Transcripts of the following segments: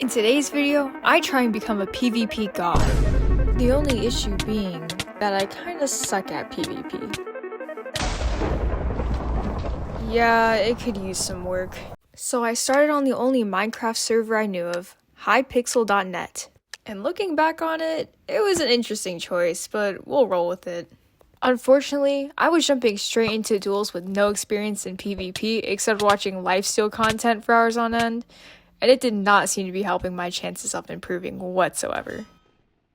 In today's video, I try and become a PvP god. The only issue being that I kinda suck at PvP. Yeah, it could use some work. So I started on the only Minecraft server I knew of, hypixel.net. And looking back on it, it was an interesting choice, but we'll roll with it. Unfortunately, I was jumping straight into duels with no experience in PvP except watching lifesteal content for hours on end, and it did not seem to be helping my chances of improving whatsoever.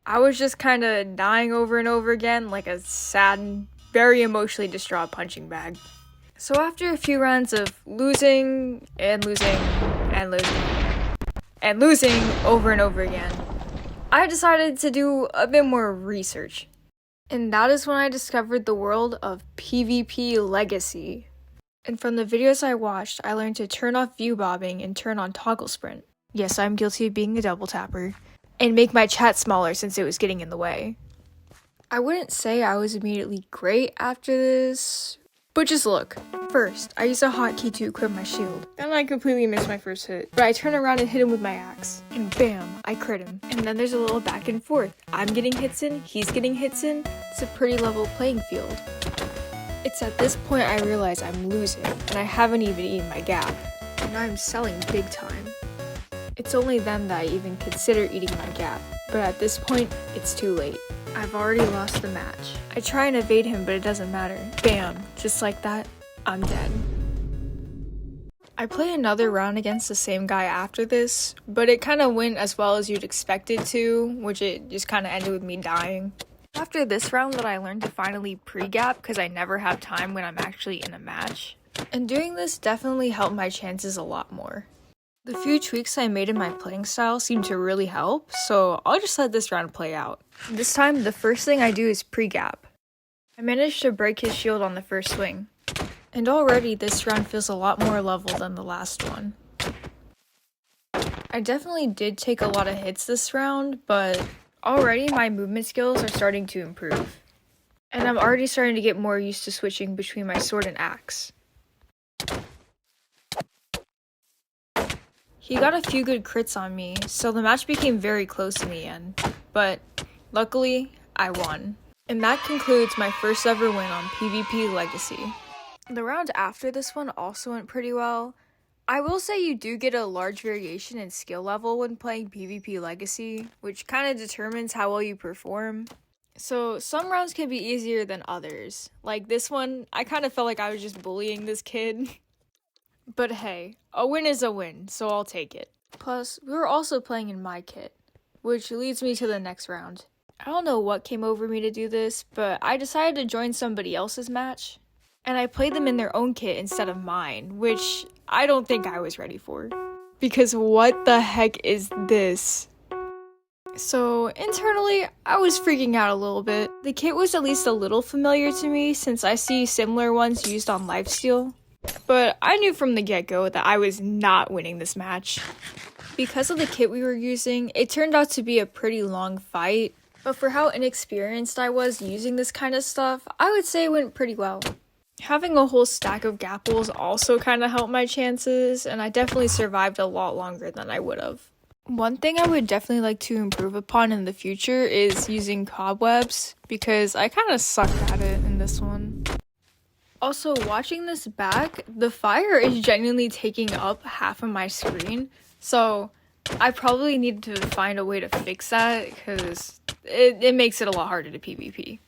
I was just kinda dying over and over again like a sad, very emotionally distraught punching bag. So after a few rounds of losing and losing and losing and losing over and over again, I decided to do a bit more research. And that is when I discovered the world of PvP Legacy. And from the videos I watched, I learned to turn off view bobbing and turn on toggle sprint. Yes, I'm guilty of being a double tapper. And make my chat smaller since it was getting in the way. I wouldn't say I was immediately great after this, but just look. First, I use a hotkey to equip my shield. Then I completely miss my first hit, but I turn around and hit him with my axe. And bam, I crit him. And then there's a little back and forth. I'm getting hits in, he's getting hits in. It's a pretty level playing field. It's at this point I realize I'm losing, and I haven't even eaten my gap. And I'm selling big time. It's only then that I even consider eating my gap, but at this point, it's too late. I've already lost the match. I try and evade him, but it doesn't matter. Bam, just like that, I'm dead. I play another round against the same guy after this, but it kinda went as well as you'd expect it to, which it just kinda ended with me dying. After this round that I learned to finally pre-gap because I never have time when I'm actually in a match. And doing this definitely helped my chances a lot more. The few tweaks I made in my playing style seemed to really help, so I'll just let this round play out. This time, the first thing I do is pre-gap. I managed to break his shield on the first swing. And already this round feels a lot more level than the last one. I definitely did take a lot of hits this round, but already my movement skills are starting to improve. And I'm already starting to get more used to switching between my sword and axe. He got a few good crits on me, so the match became very close in the end. But luckily, I won. And that concludes my first ever win on PvP Legacy. The round after this one also went pretty well. I will say you do get a large variation in skill level when playing PvP Legacy, which kind of determines how well you perform. So some rounds can be easier than others. Like this one, I kind of felt like I was just bullying this kid. But hey, a win is a win, so I'll take it. Plus, we were also playing in my kit, which leads me to the next round. I don't know what came over me to do this, but I decided to join somebody else's match. And I played them in their own kit instead of mine, which I don't think I was ready for. Because what the heck is this? So internally, I was freaking out a little bit. The kit was at least a little familiar to me since I see similar ones used on lifesteal. But I knew from the get-go that I was not winning this match. Because of the kit we were using, it turned out to be a pretty long fight. But for how inexperienced I was using this kind of stuff, I would say it went pretty well. Having a whole stack of gapples also kind of helped my chances, and I definitely survived a lot longer than I would have. One thing I would definitely like to improve upon in the future is using cobwebs, because I kind of sucked at it in this one. Also, watching this back, the fire is genuinely taking up half of my screen, so I probably need to find a way to fix that, because it makes it a lot harder to PvP.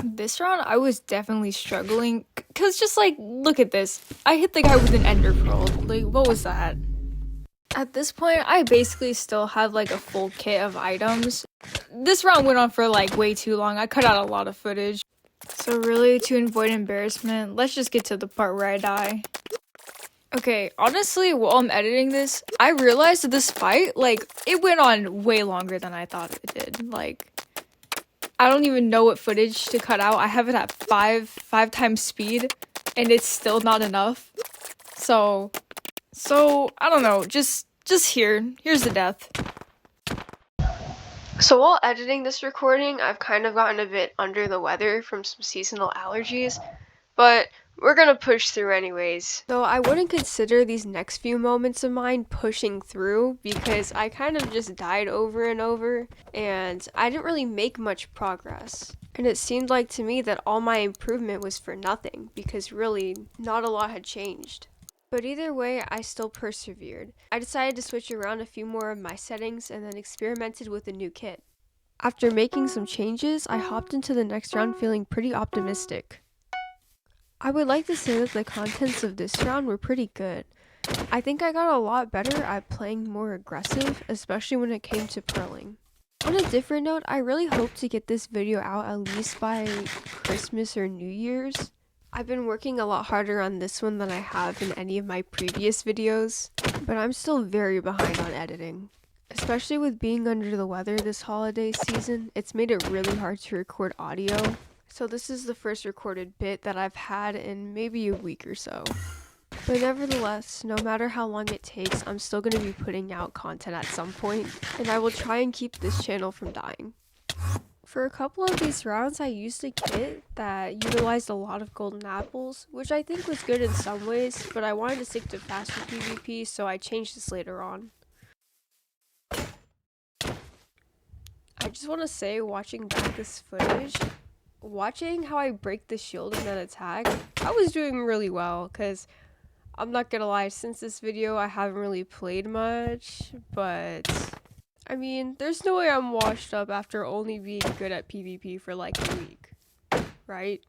This round, I was definitely struggling, because just like, look at this. I hit the guy with an ender pearl. Like, what was that? At this point, I basically still have like a full kit of items. This round went on for like way too long. I cut out a lot of footage. So really, to avoid embarrassment, let's just get to the part where I die. Okay, honestly, while I'm editing this, I realized that this fight, like, it went on way longer than I thought it did. Like, I don't even know what footage to cut out. I have it at five times speed, and it's still not enough. So, I don't know, just here's the death. So while editing this recording, I've kind of gotten a bit under the weather from some seasonal allergies, but we're gonna push through anyways. Though I wouldn't consider these next few moments of mine pushing through because I kind of just died over and over and I didn't really make much progress. And it seemed like to me that all my improvement was for nothing because really not a lot had changed. But either way, I still persevered. I decided to switch around a few more of my settings and then experimented with a new kit. After making some changes, I hopped into the next round feeling pretty optimistic. I would like to say that the contents of this round were pretty good. I think I got a lot better at playing more aggressive, especially when it came to pearling. On a different note, I really hope to get this video out at least by Christmas or New Year's. I've been working a lot harder on this one than I have in any of my previous videos, but I'm still very behind on editing. Especially with being under the weather this holiday season, it's made it really hard to record audio. So this is the first recorded bit that I've had in maybe a week or so. But nevertheless, no matter how long it takes, I'm still going to be putting out content at some point, and I will try and keep this channel from dying. For a couple of these rounds, I used a kit that utilized a lot of golden apples, which I think was good in some ways, but I wanted to stick to faster PvP, so I changed this later on. I just want to say, watching back this footage, watching how I break the shield and then attack, I was doing really well, because I'm not gonna lie, since this video I haven't really played much, but I mean, there's no way I'm washed up after only being good at PvP for like a week, right?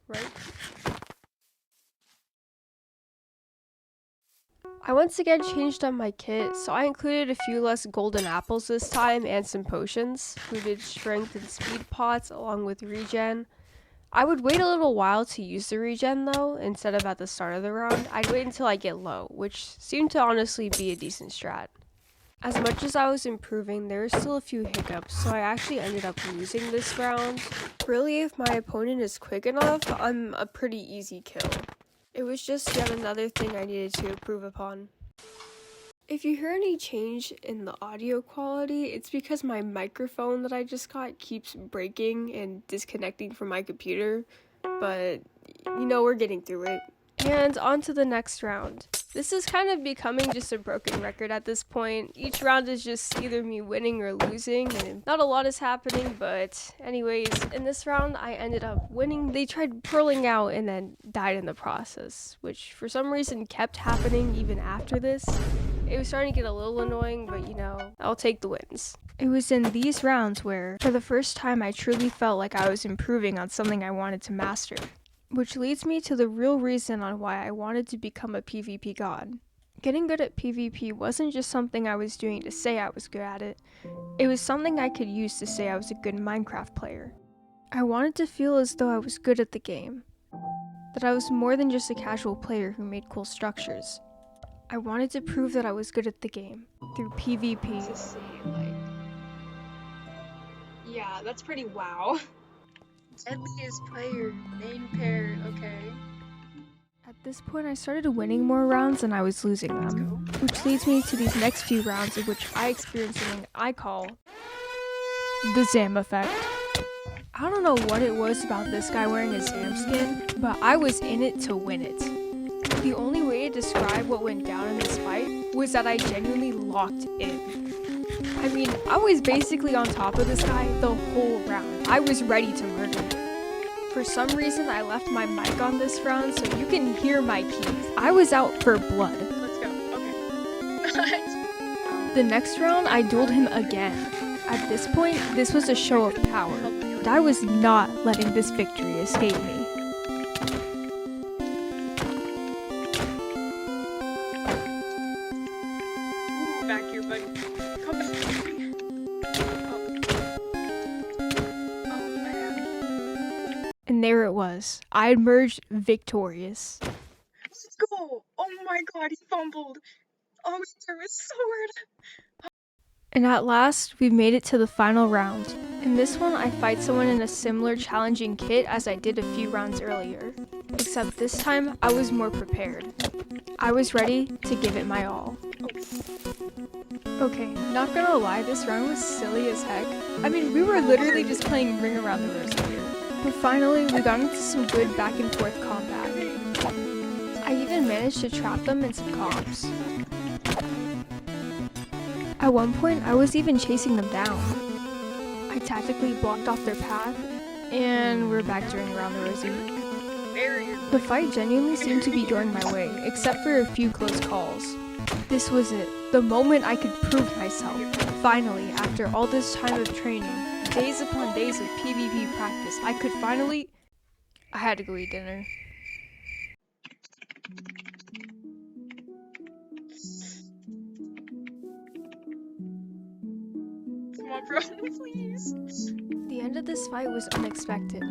Right? I once again changed up my kit, so I included a few less golden apples this time and some potions, included strength and speed pots along with regen. I would wait a little while to use the regen though, instead of at the start of the round. I'd wait until I get low, which seemed to honestly be a decent strat. As much as I was improving, there were still a few hiccups, so I actually ended up losing this round. Really, if my opponent is quick enough, I'm a pretty easy kill. It was just yet another thing I needed to improve upon. If you hear any change in the audio quality, it's because my microphone that I just got keeps breaking and disconnecting from my computer, but you know, we're getting through it. And on to the next round. This is kind of becoming just a broken record at this point. Each round is just either me winning or losing, and not a lot is happening, but anyways, in this round I ended up winning. They tried pearling out and then died in the process, which for some reason kept happening even after this. It was starting to get a little annoying, but you know, I'll take the wins. It was in these rounds where, for the first time, I truly felt like I was improving on something I wanted to master. Which leads me to the real reason on why I wanted to become a PvP god. Getting good at PvP wasn't just something I was doing to say I was good at it. It was something I could use to say I was a good Minecraft player. I wanted to feel as though I was good at the game. That I was more than just a casual player who made cool structures. I wanted to prove that I was good at the game through PvP. To see, like, yeah, that's pretty wow. Deadliest player, main pair, okay. At this point, I started winning more rounds than I was losing them, which leads me to these next few rounds in which I experienced something I call the Zam effect. I don't know what it was about this guy wearing a Zam skin, but I was in it to win it. The only way to describe what went down in this fight was that I genuinely locked in. I mean, I was basically on top of this guy the whole round. I was ready to murder him. For some reason, I left my mic on this round so you can hear my keys. I was out for blood. Let's go, okay. The next round, I dueled him again. At this point, this was a show of power, and I was not letting this victory escape me. Ooh, back here, buddy. Come back. And there it was. I emerged victorious. Let's go! Oh my god, he fumbled! Oh, there was sword! And at last, we've made it to the final round. In this one, I fight someone in a similar challenging kit as I did a few rounds earlier. Except this time, I was more prepared. I was ready to give it my all. Okay, not gonna lie, this round was silly as heck. I mean, we were literally just playing Ring Around the Rosie here. But finally, we got into some good back and forth combat. I even managed to trap them in some comps. At one point, I was even chasing them down. I tactically blocked off their path, and we're back during Around the Rosie. The fight genuinely seemed to be going my way, except for a few close calls. This was it, the moment I could prove myself. Finally, after all this time of training, days upon days of PvP practice, I had to go eat dinner. Come on, bro, please. The end of this fight was unexpected.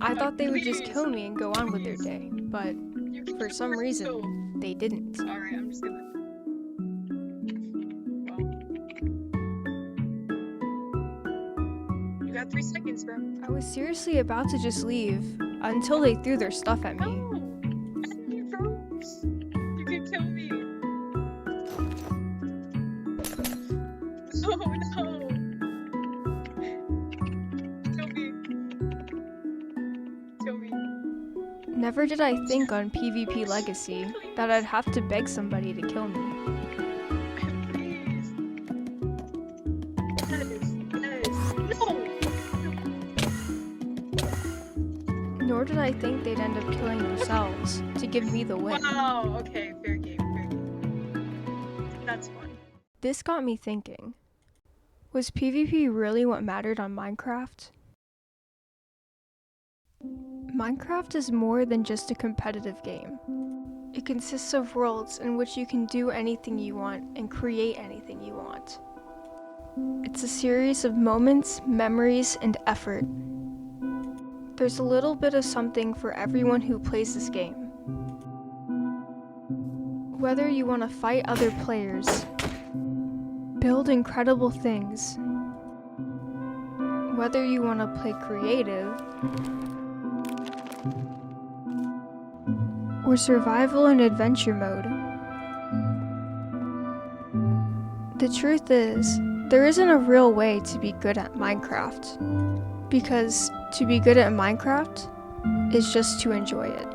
I thought they would just kill me and go on with their day, but You can for some do it, reason, go. they didn't. Alright, I'm just gonna. Well. You got 3 seconds, bro. I was seriously about to just leave until they threw their stuff at me. No! Enemy, bro! You can kill me! Oh no! Kill me! Kill me. Never did I think on PvP Legacy that I'd have to beg somebody to kill me. Please! Yes! No! Nor did I think they'd end up killing themselves to give me the win. Wow! Okay, fair game, fair game. That's fun. This got me thinking. Was PvP really what mattered on Minecraft? Minecraft is more than just a competitive game. It consists of worlds in which you can do anything you want and create anything you want. It's a series of moments, memories, and effort. There's a little bit of something for everyone who plays this game. Whether you want to fight other players, build incredible things, whether you want to play creative, or survival and adventure mode. The truth is, there isn't a real way to be good at Minecraft, because to be good at Minecraft is just to enjoy it.